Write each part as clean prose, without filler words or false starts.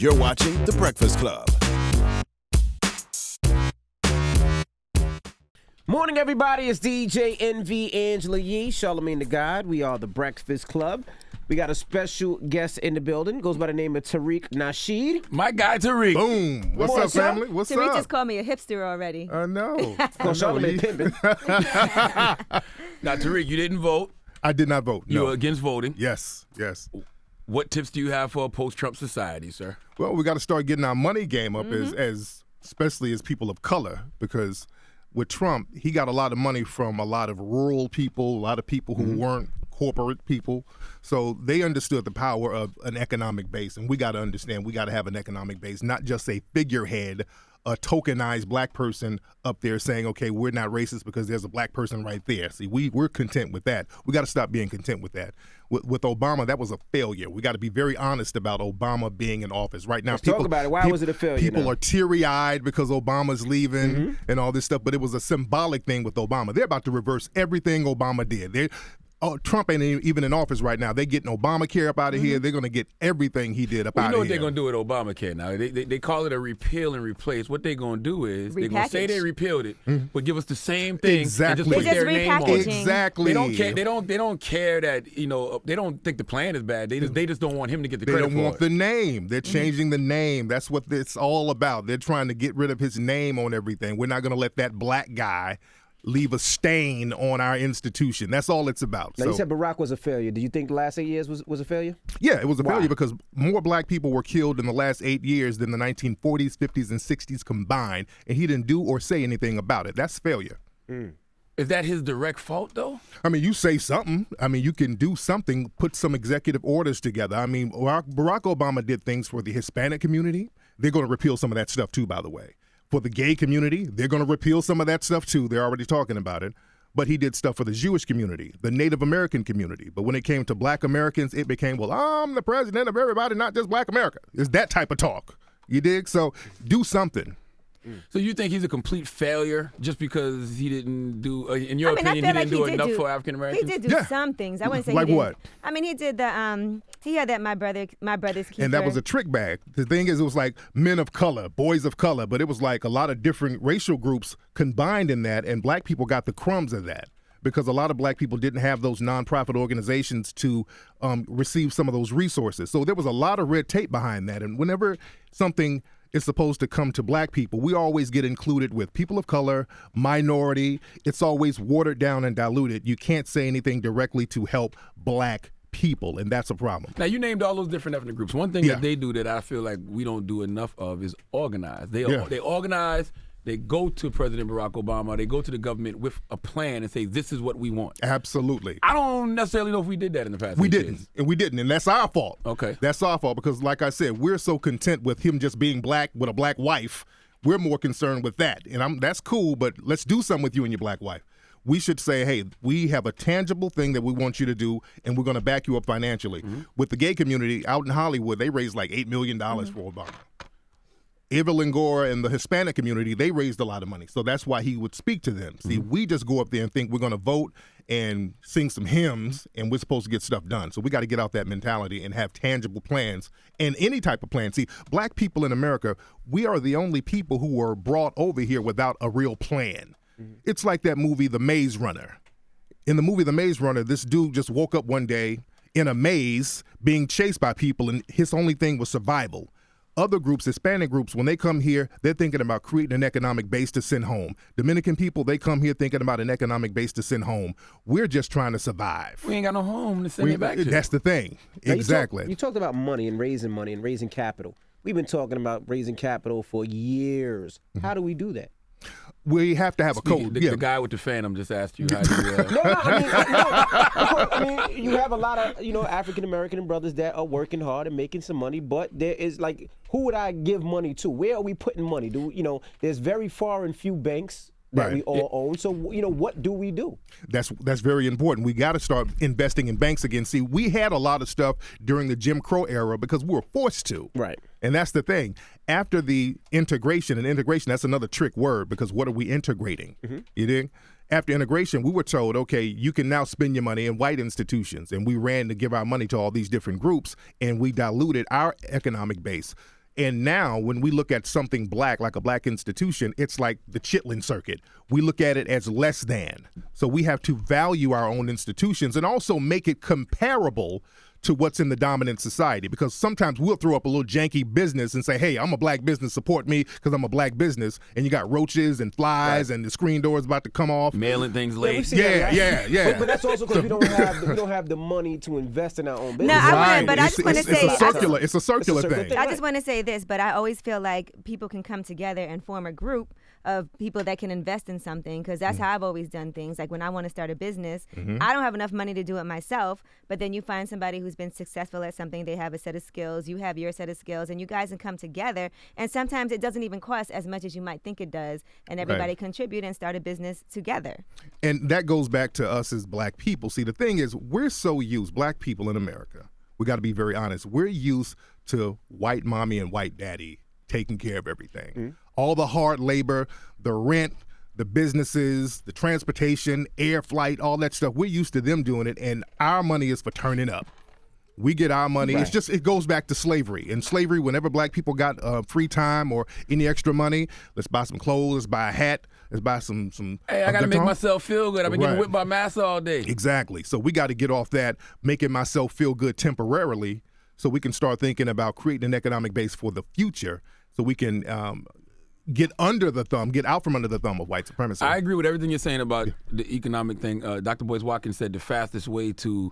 You're watching The Breakfast Club. Morning, everybody. It's DJ NV Angela Yee, Charlamagne the God. We are The Breakfast Club. We got a special guest in the building. Goes by the name of Tariq Nasheed. My guy Tariq. Boom. What's up, family? What's Tariq up? just called me a hipster already. I know. Charlamagne pimping. Now, Tariq, you didn't vote. I did not vote. You No. were against voting. Yes. What tips do you have for a post-Trump society, sir? Well, we got to start getting our money game up as especially as people of color, because with Trump, he got a lot of money from a lot of rural people, a lot of people who weren't corporate people. So they understood the power of an economic base, and we got to understand we got to have an economic base, not just a figurehead, a tokenized black person up there saying, okay, we're not racist because there's a black person right there. See, we're content with that. We got to stop being content with that. With Obama, that was a failure. We got to be very honest about Obama being in office. Right now, Let's talk about it. Why was it a failure People now? are teary-eyed because Obama's leaving and all this stuff, but it was a symbolic thing with Obama. They're about to reverse everything Obama did. Trump ain't even in office right now. They're getting Obamacare up out of here. They're going to get everything he did up out of here. You know what they're going to do with Obamacare now? They call it a repeal and replace. What they're going to do is they're going to say they repealed it, but give us the same thing Exactly. and just put They're their just name on it. repackaging. Exactly. They don't care. They don't care that they don't think the plan is bad. They just don't want him to get the They credit don't for want it. the name. They're changing the name. That's what it's all about. They're trying to get rid of his name on everything. We're not going to let that black guy leave a stain on our institution. That's all it's about. Now, So, you said Barack was a failure. Do you think the last 8 years was a failure? yeah, it was a Why? failure because more black people were killed in the last 8 years than the 1940s, 50s, and 60s combined, and he didn't do or say anything about it. That's failure. Is that his direct fault, though? I mean, you say something. I mean, you can do something, put some executive orders together. I mean, Barack Obama did things for the Hispanic community. They're going to repeal some of that stuff, too, by the way. For the gay community, they're going to repeal some of that stuff, too. They're already talking about it. But he did stuff for the Jewish community, the Native American community. But when it came to black Americans, it became, well, I'm the president of everybody, not just black America. It's that type of talk. You dig? So do something. So you think he's a complete failure just because he didn't do, in your I mean, I opinion, feel he didn't like do he enough did for African He Americans? did do Yeah. some things. I wouldn't say Like he didn't. what? I mean, he did he had that my brother's keeper. And that was a trick bag. The thing is, it was like men of color, boys of color, but it was like a lot of different racial groups combined in that, and black people got the crumbs of that because a lot of black people didn't have those nonprofit organizations to receive some of those resources. So there was a lot of red tape behind that, and whenever something is supposed to come to black people, we always get included with people of color, minority. It's always watered down and diluted. You can't say anything directly to help black people, and that's a problem. Now, you named all those different ethnic groups. One thing Yeah. that they do that I feel like we don't do enough of is organize. They Yeah. organize. They go to President Barack Obama. They go to the government with a plan and say, this is what we want. Absolutely. I don't necessarily know if we did that in the past. We 8 didn't, years. and we didn't, and that's our fault. Okay. That's our fault because, like I said, we're so content with him just being black with a black wife. We're more concerned with that, and that's cool, but let's do something with you and your black wife. We should say, hey, we have a tangible thing that we want you to do, and we're going to back you up financially. With the gay community out in Hollywood, they raised like $8 million for Obama. Evelyn Gore and the Hispanic community, they raised a lot of money. So that's why he would speak to them. See, we just go up there and think we're going to vote and sing some hymns and we're supposed to get stuff done. So we got to get out that mentality and have tangible plans and any type of plan. See, black people in America, we are the only people who were brought over here without a real plan. It's like that movie, The Maze Runner. In the movie, The Maze Runner, this dude just woke up one day in a maze being chased by people and his only thing was survival. Other groups, Hispanic groups, when they come here, they're thinking about creating an economic base to send home. Dominican people, they come here thinking about an economic base to send home. We're just trying to survive. We ain't got no home to send it back to. That's the thing. Now, Exactly. You talked about money and raising capital. We've been talking about raising capital for years. How do we do that? We have to have a code. The guy with the Phantom just asked you how do you... I mean, you have a lot of, African American brothers that are working hard and making some money, but there is like, who would I give money to? Where are we putting money? There's very far and few banks that Right. we all own. So, what do we do? That's very important. We got to start investing in banks again. See, we had a lot of stuff during the Jim Crow era because we were forced to. Right. And that's the thing. After the integration, that's another trick word because what are we integrating? You dig? After integration, we were told, okay, you can now spend your money in white institutions. And we ran to give our money to all these different groups, and we diluted our economic base. And now when we look at something black, like a black institution, it's like the Chitlin Circuit. We look at it as less than. So we have to value our own institutions and also make it comparable to what's in the dominant society, because sometimes we'll throw up a little janky business and say, hey, I'm a black business, support me because I'm a black business, and you got roaches and flies and the screen door is about to come off. Mailing things late. Yeah. But that's also because we don't have the money to invest in our own business. No, I just want to say it's a circular thing. I just want to say this, but I always feel like people can come together and form a group of people that can invest in something, because that's how I've always done things. Like when I want to start a business, I don't have enough money to do it myself, but then you find somebody who's been successful at something, they have a set of skills, you have your set of skills, and you guys can come together, and sometimes it doesn't even cost as much as you might think it does, and everybody contribute and start a business together. And that goes back to us as black people. See, the thing is, we're so used, black people in America, we got to be very honest, we're used to white mommy and white daddy taking care of everything. All the hard labor, the rent, the businesses, the transportation, air flight, all that stuff, we're used to them doing it, and our money is for turning up. We get our money. Right. It goes back to slavery. In slavery, whenever black people got free time or any extra money, let's buy some clothes, let's buy a hat, let's buy some Hey, I got to make myself feel good. I've been getting whipped by massa all day. Exactly. So we got to get off that, making myself feel good temporarily, so we can start thinking about creating an economic base for the future, so we can get out from under the thumb of white supremacy. I agree with everything you're saying about the economic thing. Dr. Boyce Watkins said the fastest way to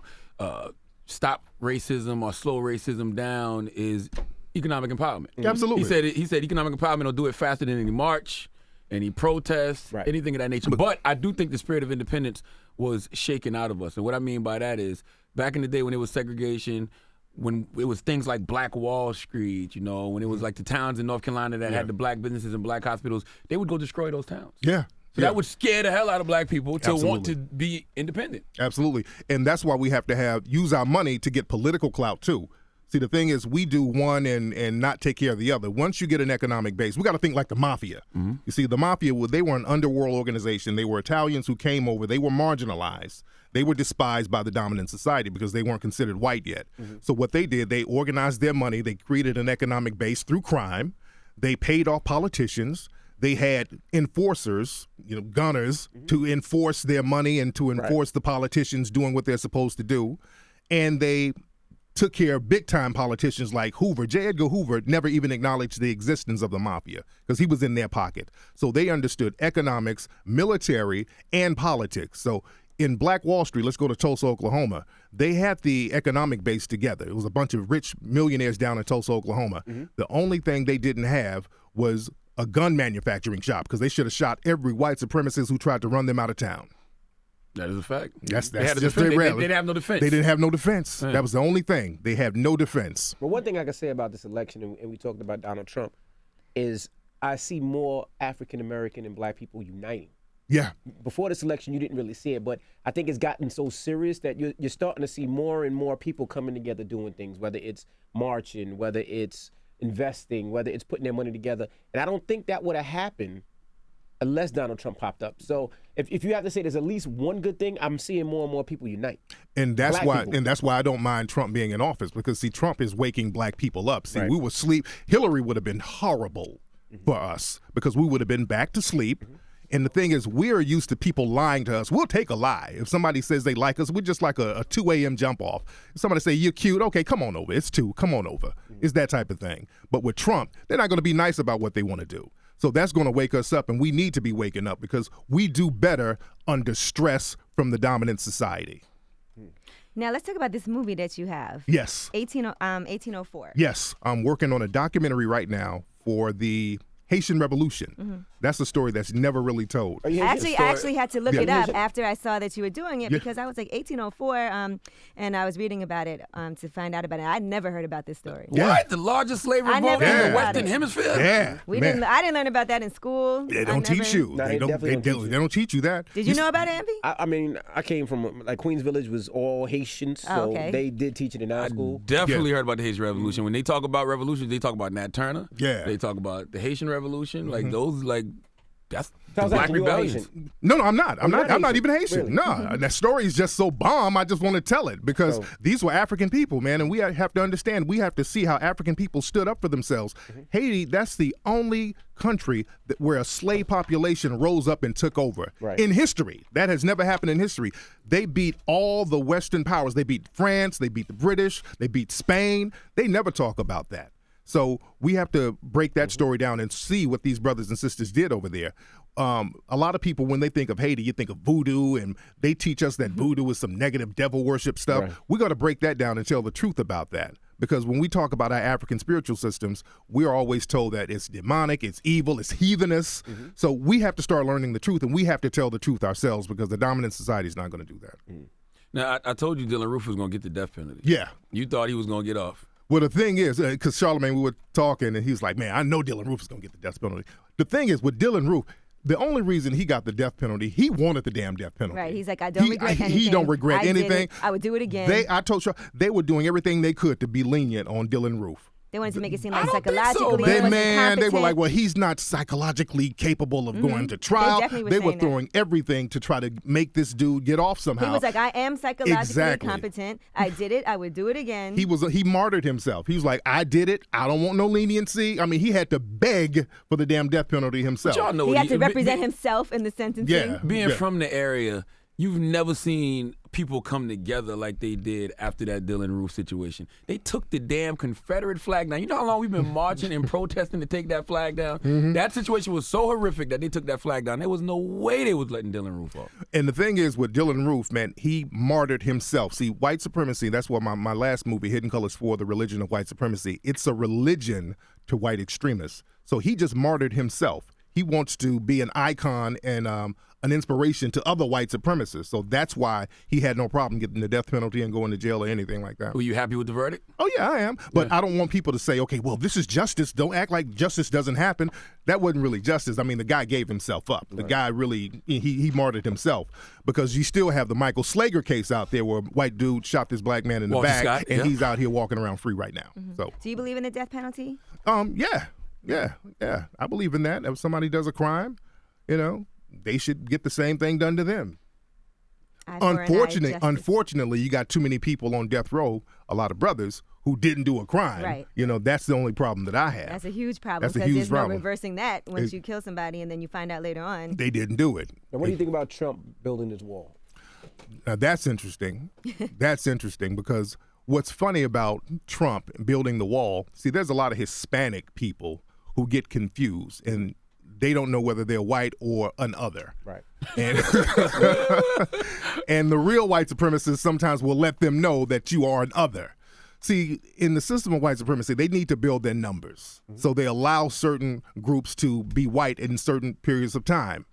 stop racism or slow racism down is economic empowerment. Absolutely. He said economic empowerment will do it faster than any march, any protest, anything of that nature. But I do think the spirit of independence was shaken out of us. And what I mean by that is, back in the day when it was segregation, when it was things like Black Wall Street, when it was like the towns in North Carolina that had the black businesses and black hospitals, they would go destroy those towns. Yeah. So that would scare the hell out of black people to want to be independent. Absolutely. And that's why we have to use our money to get political clout too. See, the thing is, we do one and not take care of the other. Once you get an economic base, we got to think like the mafia. You see, the mafia, they were an underworld organization. They were Italians who came over. They were marginalized. They were despised by the dominant society because they weren't considered white yet. So what they did, they organized their money. They created an economic base through crime. They paid off politicians. They had enforcers, gunners, to enforce their money and to enforce the politicians doing what they're supposed to do. And they took care of big-time politicians like Hoover. J. Edgar Hoover never even acknowledged the existence of the mafia because he was in their pocket. So they understood economics, military, and politics. So in Black Wall Street, let's go to Tulsa, Oklahoma, they had the economic base together. It was a bunch of rich millionaires down in Tulsa, Oklahoma. The only thing they didn't have was a gun manufacturing shop, because they should have shot every white supremacist who tried to run them out of town. That is a fact. That's they just very rare. They didn't have no defense. They didn't have no defense. That was the only thing. They had no defense. Well, one thing I can say about this election, and we talked about Donald Trump, is I see more African American and black people uniting. Yeah. Before this election, you didn't really see it, but I think it's gotten so serious that you're starting to see more and more people coming together doing things, whether it's marching, whether it's investing, whether it's putting their money together. And I don't think that would have happened unless Donald Trump popped up. So if you have to say there's at least one good thing, I'm seeing more and more people unite. And that's why I don't mind Trump being in office, because see, Trump is waking black people up. See, we would sleep. Hillary would have been horrible for us because we would have been back to sleep. And the thing is, we're used to people lying to us. We'll take a lie. If somebody says they like us, we're just like a 2 a.m. jump off. If somebody say, you're cute, okay, come on over. It's 2, come on over. It's that type of thing. But with Trump, they're not going to be nice about what they want to do. So that's going to wake us up, and we need to be waking up because we do better under stress from the dominant society. Now let's talk about this movie that you have. Yes. 1804. Yes. I'm working on a documentary right now for the Haitian Revolution. That's a story that's never really told. I actually had to look it up after I saw that you were doing it because I was like 1804, and I was reading about it to find out about it. I'd never heard about this story. What? The largest slave revolt in the Western Hemisphere? Yeah. I didn't learn about that in school. They don't teach you. No, they don't teach you that. Did you know about it, Envy? I mean, I came from, like, Queens Village was all Haitians, so they did teach it in our school. Definitely heard about the Haitian Revolution. When they talk about revolutions, they talk about Nat Turner. Yeah. They talk about the Haitian Revolution. Like, those, like, That's Sounds the like Black you are rebellions. Haitian. No, I'm not. I'm not Haitian. even Haitian. Really? No, that story is just so bomb. I just want to tell it because these were African people, man, and we have to understand. We have to see how African people stood up for themselves. Haiti, that's the only country where a slave population rose up and took over in history. That has never happened in history. They beat all the Western powers. They beat France. They beat the British. They beat Spain. They never talk about that. So we have to break that story down and see what these brothers and sisters did over there. A lot of people, when they think of Haiti, you think of voodoo, and they teach us that voodoo is some negative devil worship stuff. Right. We got to break that down and tell the truth about that. Because when we talk about our African spiritual systems, we're always told that it's demonic, it's evil, it's heathenous. So we have to start learning the truth, and we have to tell the truth ourselves because the dominant society is not going to do that. Now, I told you Dylan Roof was going to get the death penalty. Yeah. You thought he was going to get off. Well, the thing is, because Charlamagne, we were talking, and he was like, man, I know Dylan Roof is going to get the death penalty. The thing is, with Dylan Roof, the only reason he got the death penalty, he wanted the damn death penalty. Right. He's like, I don't regret anything. He don't regret anything. I would do it again. I told you, they were doing everything they could to be lenient on Dylan Roof. They wanted to make it seem like I don't think so, psychologically man. he wasn't They were competent. like, well, he's not psychologically capable of going to trial. definitely were They were saying that. throwing everything to try to make this dude get off somehow. He was like, I am psychologically Exactly. competent. I did it. I would do it again. He martyred himself. He was like, I did it. I don't want no leniency. I mean, he had to beg for the damn death penalty himself. But y'all know he what had to represent himself in the sentencing. Yeah. Being from the area, you've never seen people come together like they did after that Dylan Roof situation. They took the damn Confederate flag down. You know how long we've been marching and protesting to take that flag down? That situation was so horrific that they took that flag down. There was no way they was letting Dylan Roof off. And the thing is, with Dylan Roof, man, he martyred himself. See, white supremacy, that's what my last movie, Hidden Colors 4, The Religion of White Supremacy, it's a religion to white extremists. So he just martyred himself. He wants to be an icon and an inspiration to other white supremacists. So that's why he had no problem getting the death penalty and going to jail or anything like that. Were you happy with the verdict? Oh, yeah, I am. But I don't want people to say, okay, well, this is justice. Don't act like justice doesn't happen. That wasn't really justice. I mean, the guy gave himself up. The guy really, he martyred himself because you still have the Michael Slager case out there where a white dude shot this black man in the Walter back, Scott, and yeah. he's out here walking around free right now. So, Do you believe in the death penalty? yeah. I believe in that. If somebody does a crime, they should get the same thing done to them. Eye for an eye, justice. Unfortunately, you got too many people on death row, a lot of brothers, who didn't do a crime. Right. That's the only problem that I have. That's a huge problem That's a because huge there's problem. no reversing that once you kill somebody and then you find out later on. They didn't do it. Now, what do you think about Trump building his wall? Now, that's interesting. That's interesting because what's funny about Trump building the wall, see, there's a lot of Hispanic people who get confused and they don't know whether they're white or an other. Right. And, and the real white supremacists sometimes will let them know that you are an other. See, in the system of white supremacy, they need to build their numbers. So they allow certain groups to be white in certain periods of time.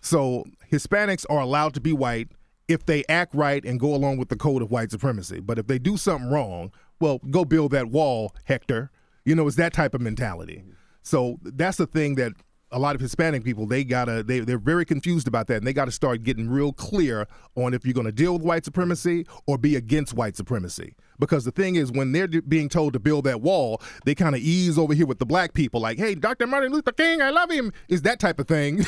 So Hispanics are allowed to be white if they act right and go along with the code of white supremacy. But if they do something wrong, well, go build that wall, Hector. It's that type of mentality. So that's the thing that a lot of Hispanic people, they're very confused about that, and they got to start getting real clear on if you're going to deal with white supremacy or be against white supremacy. Because the thing is, when they're being told to build that wall, they kind of ease over here with the black people, like, hey, Dr. Martin Luther King, I love him, is that type of thing.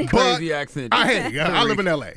Crazy accent. I live in L.A.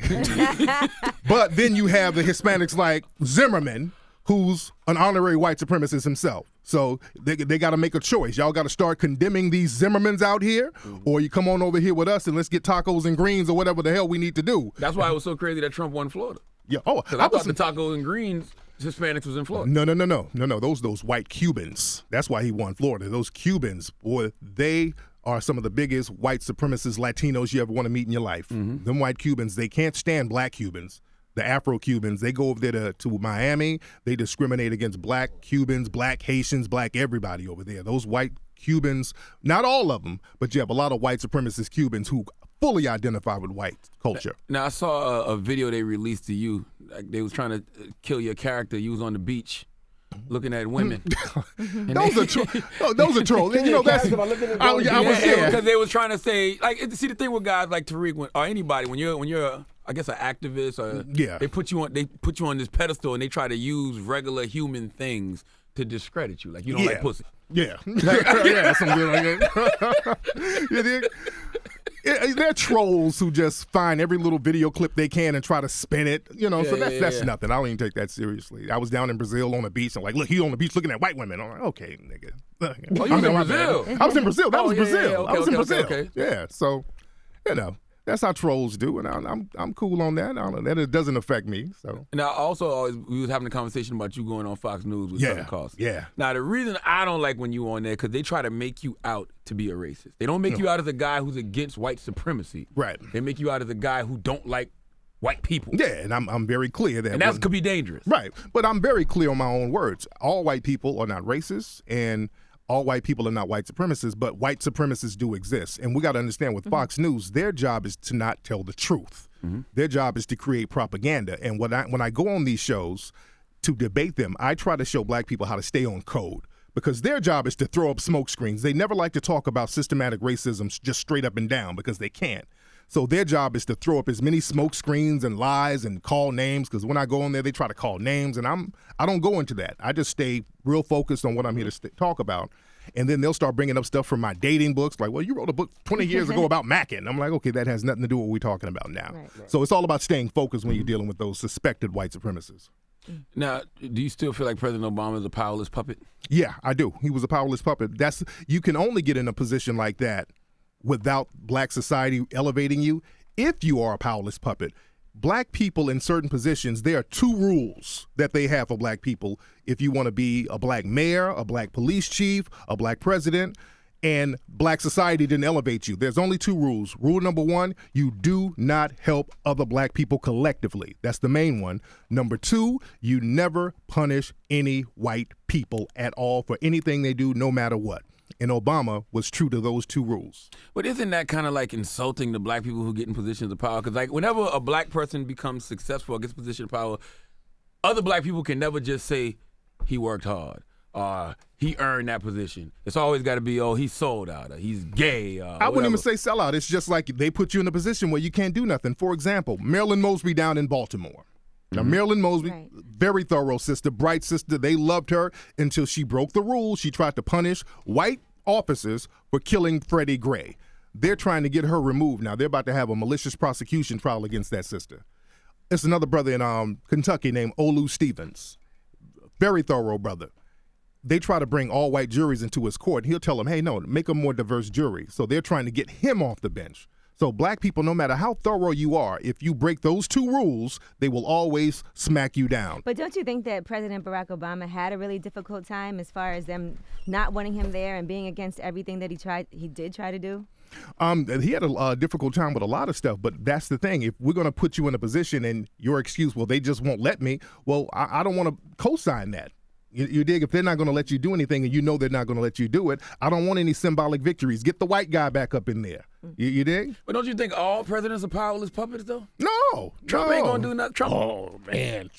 But then you have the Hispanics like Zimmerman, who's an honorary white supremacist himself. So they got to make a choice. Y'all got to start condemning these Zimmermans out here, or you come on over here with us and let's get tacos and greens or whatever the hell we need to do. That's why it was so crazy that Trump won Florida. Yeah. Oh, Because I thought the tacos and greens, Hispanics was in Florida. No. Those white Cubans. That's why he won Florida. Those Cubans, boy, they are some of the biggest white supremacist Latinos you ever want to meet in your life. Them white Cubans, they can't stand black Cubans. The Afro-Cubans, they go over there to Miami. They discriminate against black Cubans, black Haitians, black everybody over there. Those white Cubans, not all of them, but you have a lot of white supremacist Cubans who fully identify with white culture. Now, I saw a video they released to you. Like they was trying to kill your character. You was on the beach looking at women. Those are trolls. You know, that's because they was trying to say, like, see, the thing with guys like Tariq or anybody, when you're I guess an activist, or they put you on this pedestal and they try to use regular human things to discredit you. Like, you don't like pussy. Yeah. Something like that. They're trolls who just find every little video clip they can and try to spin it. You know, so that's nothing. I don't even take that seriously. I was down in Brazil on the beach. I'm like, look, he's on the beach looking at white women. I'm like, okay, nigga. Oh, you was in Brazil? I was in Brazil. That was Brazil. Okay, I was in Brazil. Okay. Yeah, so, you know. That's how trolls do, and I'm cool on that. That it doesn't affect me. So now, also, we was having a conversation about you going on Fox News with Southern Cross. Yeah. Now, the reason I don't like when you on there because they try to make you out to be a racist. They don't make you out as a guy who's against white supremacy. Right. They make you out as a guy who don't like white people. Yeah, and I'm very clear that. And that could be dangerous. Right, but I'm very clear on my own words. All white people are not racist, and all white people are not white supremacists, but white supremacists do exist. And we got to understand with Fox News, their job is to not tell the truth. Their job is to create propaganda. And when I go on these shows to debate them, I try to show black people how to stay on code, because their job is to throw up smoke screens. They never like to talk about systematic racism just straight up and down because they can't. So their job is to throw up as many smoke screens and lies and call names, because when I go on there, they try to call names, and I don't go into that. I just stay real focused on what I'm here to talk about. And then they'll start bringing up stuff from my dating books, like, well, you wrote a book 20 years ago about macking. I'm like, okay, that has nothing to do with what we're talking about now. Right. So it's all about staying focused when you're dealing with those suspected white supremacists. Now, do you still feel like President Obama is a powerless puppet? Yeah, I do. He was a powerless puppet. You can only get in a position like that without black society elevating you if you are a powerless puppet. Black people in certain positions, there are 2 rules that they have for black people if you want to be a black mayor, a black police chief, a black president, and black society didn't elevate you. There's only 2 rules. Rule number 1, you do not help other black people collectively. That's the main one. Number 2, you never punish any white people at all for anything they do, no matter what. And Obama was true to those 2 rules. But isn't that kind of like insulting the black people who get in positions of power? Because like whenever a black person becomes successful or gets a position of power, other black people can never just say he worked hard or he earned that position. It's always got to be, oh, he sold out or he's gay. I wouldn't even say sell out. It's just like they put you in a position where you can't do nothing. For example, Marilyn Mosby down in Baltimore. Now, Marilyn Mosby, very thorough sister, bright sister. They loved her until she broke the rules. She tried to punish white officers for killing Freddie Gray. They're trying to get her removed now. They're about to have a malicious prosecution trial against that sister. It's another brother in Kentucky named Olu Stevens. Very thorough brother. They try to bring all white juries into his court. He'll tell them, hey, no, make a more diverse jury. So they're trying to get him off the bench. So black people, no matter how thorough you are, if you break those 2 rules, they will always smack you down. But don't you think that President Barack Obama had a really difficult time as far as them not wanting him there and being against everything that he did try to do? He had a difficult time with a lot of stuff, but that's the thing. If we're going to put you in a position and your excuse, well, they just won't let me, well, I don't want to co-sign that. You dig? If they're not going to let you do anything and you know they're not going to let you do it, I don't want any symbolic victories. Get the white guy back up in there. You dig? But don't you think all presidents are powerless puppets, though? No. Trump ain't going to do nothing. Trump. Oh,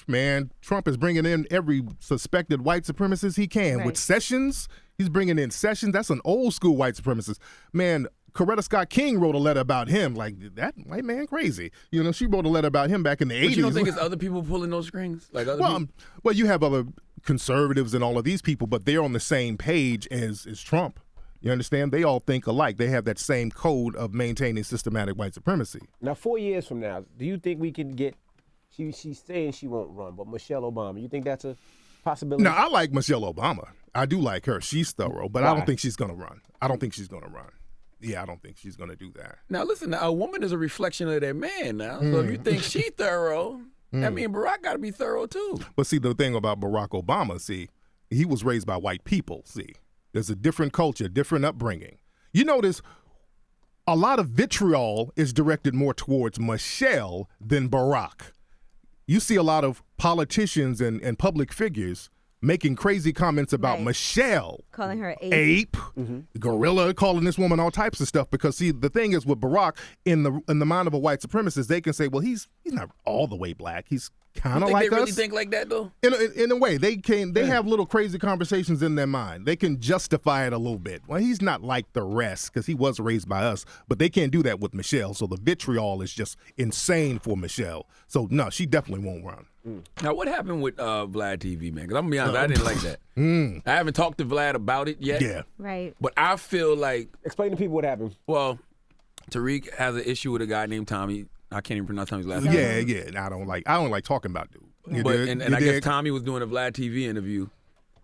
man. Trump is bringing in every suspected white supremacist he can. Right. With Sessions, he's bringing in Sessions. That's an old school white supremacist. Man, Coretta Scott King wrote a letter about him. Like, that white man crazy. You know, she wrote a letter about him back in the 80s. But you don't think it's other people pulling those strings? Like other people? Well, you have other conservatives and all of these people, but they're on the same page as Trump. You understand? They all think alike. They have that same code of maintaining systematic white supremacy. Now, 4 years from now, do you think we can get, she's saying she won't run, but Michelle Obama, you think that's a possibility? No, I like Michelle Obama. I do like her. She's thorough, but I don't think she's going to run. I don't think she's going to run. Yeah, I don't think she's going to do that. Now, listen, a woman is a reflection of their man now. So if you think she thorough, that means Barack got to be thorough too. But see, the thing about Barack Obama, he was raised by white people, There's a different culture, different upbringing. You notice a lot of vitriol is directed more towards Michelle than Barack. You see a lot of politicians and public figures making crazy comments about Michelle. Calling her ape, gorilla, calling this woman all types of stuff. Because see, the thing is with Barack, in the mind of a white supremacist, they can say, well, he's not all the way black. He's kind of You think like they really us. think like that though? In a way, they have little crazy conversations in their mind. They can justify it a little bit. Well, he's not like the rest because he was raised by us, but they can't do that with Michelle. So the vitriol is just insane for Michelle. So no, she definitely won't run. Now, what happened with Vlad TV, man? Because I'm gonna be honest, I didn't like that. I haven't talked to Vlad about it yet. Yeah. Right. But I feel like, Explain to people what happened. well, Tariq has an issue with a guy named Tommy. I can't even pronounce Tommy's last name. Yeah. And I don't like talking about dude. You But dig? and You I guess dig? Tommy was doing a Vlad TV interview,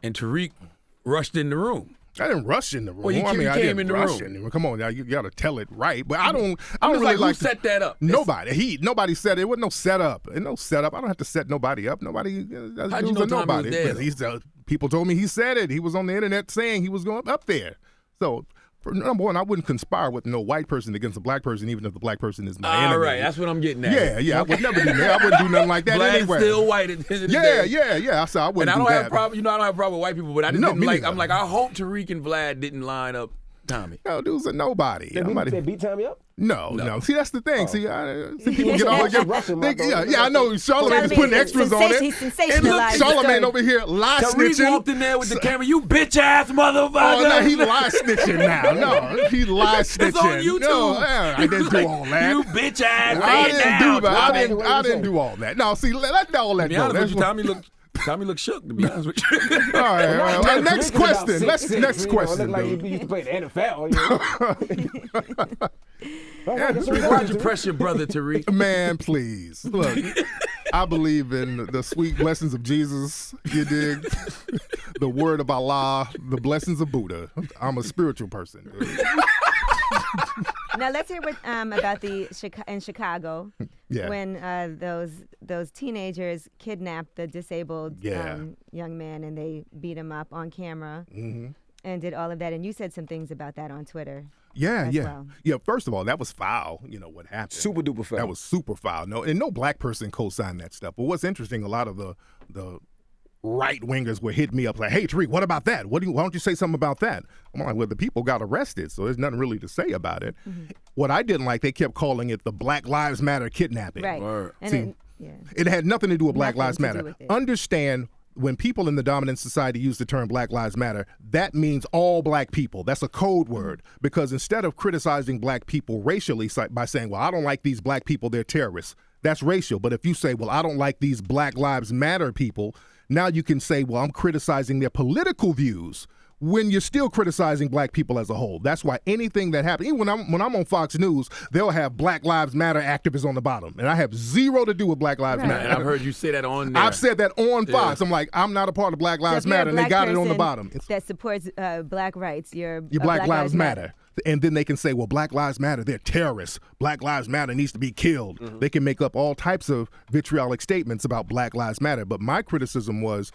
and Tariq rushed in the room. I didn't rush in the room. Well, you I mean, I came didn't in the rush room. in the Come on, now you got to tell it right. But I don't I'm just really like, who like set that up? Nobody set it. It wasn't no setup. And no setup. I don't have to set nobody up. Nobody. How'd you know Tommy was there? Because people told me he said it. He was on the internet saying he was going up there. So. Number one, I wouldn't conspire with no white person against a black person, even if the black person is my enemy. All right, that's what I'm getting at. Yeah, I would never do that. I wouldn't do nothing like that Vlad's anyway. still white at the end of the day. Yeah. I said I wouldn't And I do don't that. have a problem. I don't have a problem with white people, but I just No, didn't me like. neither. I'm like, I hope Tariq and Vlad didn't line up Tommy. No, dude's a nobody. They beat Tommy up? No. See, that's the thing. See people He get all should rush him, I thought. I know. Charlamagne is putting extras on it. He's And look, sensationalized. Charlamagne over here lie Tariq snitching. walked in there with the camera. You bitch ass motherfucker. Oh, no, he lie snitching now. No, he lie snitching. It's on YouTube. No, I didn't do all that. You bitch ass. I didn't do all that. No, see, let all that To be go. honest with you, That's Tommy looked shook. To be honest with you. all right. Well, next Tariq was about question. 6'6", Next you know, question. looked like dude. he used to play in the NFL. Why'd you press your brother, Tariq? Man, please. Look, I believe in the sweet blessings of Jesus. You dig? The word of Allah, the blessings of Buddha. I'm a spiritual person. Dude. Now let's hear what about in Chicago Yeah. when those teenagers kidnapped the disabled Yeah. young man and they beat him up on camera and did all of that. And you said some things about that on Twitter. Yeah. well. Yeah, first of all, that was foul, what happened. Super duper foul. That was super foul. No black person co-signed that stuff. But what's interesting, a lot of the right wingers were hitting me up like, "Hey, Tariq, what about that? Why don't you say something about that?" I'm like, "Well, the people got arrested, so there's nothing really to say about it." What I didn't like, they kept calling it the Black Lives Matter kidnapping. Right. Word. And See, yeah. It had nothing to do with Black Nothing Lives to do Matter. with it. Understand, when people in the dominant society use the term Black Lives Matter, that means all black people. That's a code word, because instead of criticizing black people racially by saying, "Well, I don't like these black people, they're terrorists," that's racial. But if you say, "Well, I don't like these Black Lives Matter people," now you can say, "Well, I'm criticizing their political views," when you're still criticizing black people as a whole. That's why anything that happens, even when I'm on Fox News, they'll have Black Lives Matter activists on the bottom, and I have zero to do with Black Lives Matter. And I've heard you say that on there. I've said that on Fox. I'm like, I'm not a part of Black So Lives if you're a Matter, and they black got it on the person bottom. that supports black rights. Your Black Lives Matter. And then they can say, "Well, Black Lives Matter, they're terrorists. Black Lives Matter needs to be killed." They can make up all types of vitriolic statements about Black Lives Matter. But my criticism was,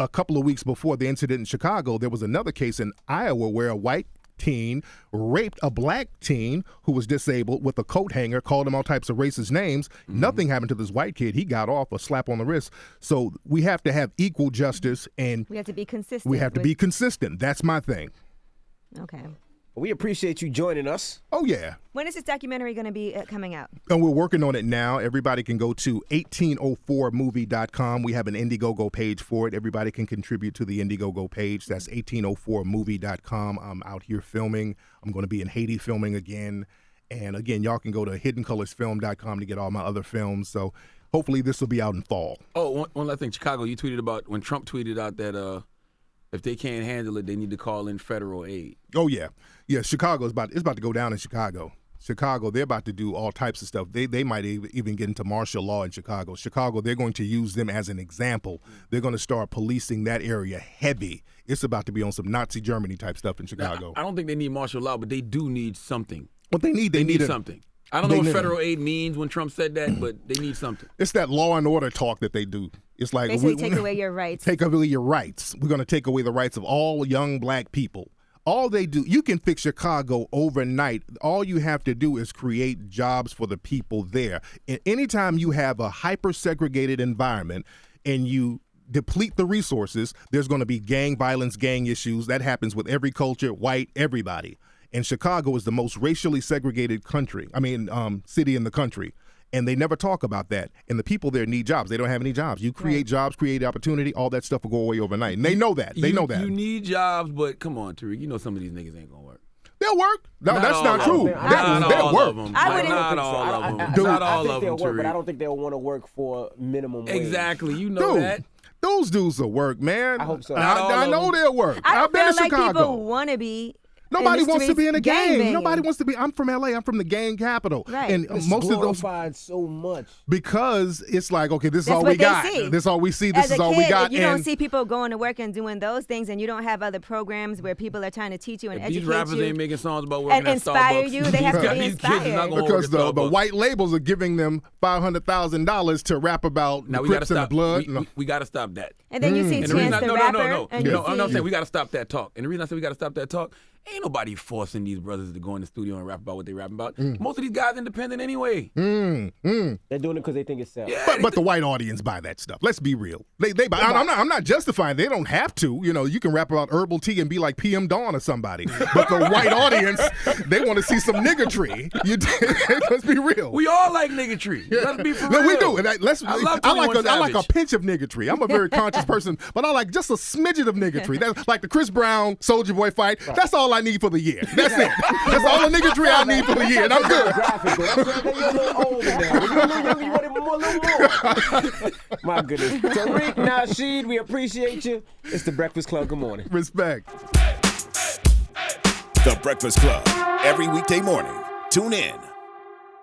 a couple of weeks before the incident in Chicago, there was another case in Iowa where a white teen raped a black teen who was disabled with a coat hanger, called him all types of racist names. Nothing happened to this white kid. He got off a slap on the wrist. So we have to have equal justice, and We have to be consistent. we have to be consistent. That's my thing. Okay. We appreciate you joining us. Oh, yeah. When is this documentary going to be coming out? And we're working on it now. Everybody can go to 1804movie.com. We have an Indiegogo page for it. Everybody can contribute to the Indiegogo page. That's 1804movie.com. I'm out here filming. I'm going to be in Haiti filming again. And again, y'all can go to hiddencolorsfilm.com to get all my other films. So hopefully this will be out in fall. Oh, one last thing. Chicago, you tweeted about when Trump tweeted out that if they can't handle it, they need to call in federal aid. Oh, yeah. Yeah, Chicago's about to go down in Chicago. Chicago, they're about to do all types of stuff. They might even get into martial law in Chicago. Chicago, they're going to use them as an example. They're going to start policing that area heavy. It's about to be on some Nazi Germany type stuff in Chicago. I don't think they need martial law, but they do need something. What they need something. I don't know what federal aid means when Trump said that, but they need something. It's that law and order talk that they do. It's like Basically, take away your rights. Take away your rights. We're going to take away the rights of all young black people. All they do, you can fix Chicago overnight. All you have to do is create jobs for the people there. And anytime you have a hyper-segregated environment and you deplete the resources, there's going to be gang violence, gang issues. That happens with every culture, white, everybody. And Chicago is the most racially segregated city in the country. And they never talk about that. And the people there need jobs. They don't have any jobs. You create jobs, create opportunity, all that stuff will go away overnight. And they know that. They know that. You need jobs, but come on, Tariq. You know some of these niggas ain't going to work. They'll work. No, that's not true. They'll work. Not all of them. Not all of them, Tariq. But I don't think they'll want to work for minimum wage. Exactly. You know that. Those dudes will work, man. I hope so. I know they'll work. I been feel to like Chicago. people want to be. Nobody wants to be in a gang. banging. Nobody wants to be. I'm from LA. I'm from the gang capital. Right. And It's most of those glorified so much because it's like, okay, this is That's all what we they got. see. This is all we see. This As is a all kid, we got. if you don't see people going to work and doing those things, and you don't have other programs where people are trying to teach you and educate these rappers you ain't making songs about working and at inspire Starbucks. you, they have to be These kids is not inspired. gonna because work at the Starbucks. white labels are giving them $500,000 to rap about Now the we gotta Crips and the stop. blood. We gotta stop that. And then you see And Chance the reason the rapper. no. And you I'm not see, saying we gotta stop that talk. And the reason I say we gotta stop that talk, ain't nobody forcing these brothers to go in the studio and rap about what they rapping about. Most of these guys independent anyway. they're doing it because they think it's sells. Yeah, But the white audience buy that stuff. Let's be real. They buy. I'm not justifying. They don't have to. You know, you can rap about herbal tea and be like PM Dawn or somebody. But the white audience, they want to see some niggatry. Let's be real. we all like niggatry. Let's be for No, real. we do. And I like a Savage. pinch of niggatry. I'm a very conscious person, but I like just a smidget of niggatry. That's like the Chris Brown Soulja Boy fight. That's all I need for the year. That's it. That's all the niggatry I need for the year, and I'm good. Graphic, though. That's right. You're a little older now. When you're a little younger, you want it more, a little more. My goodness. Tariq Nasheed, we appreciate you. It's the Breakfast Club. Good morning. Respect. The Breakfast Club. Every weekday morning. Tune in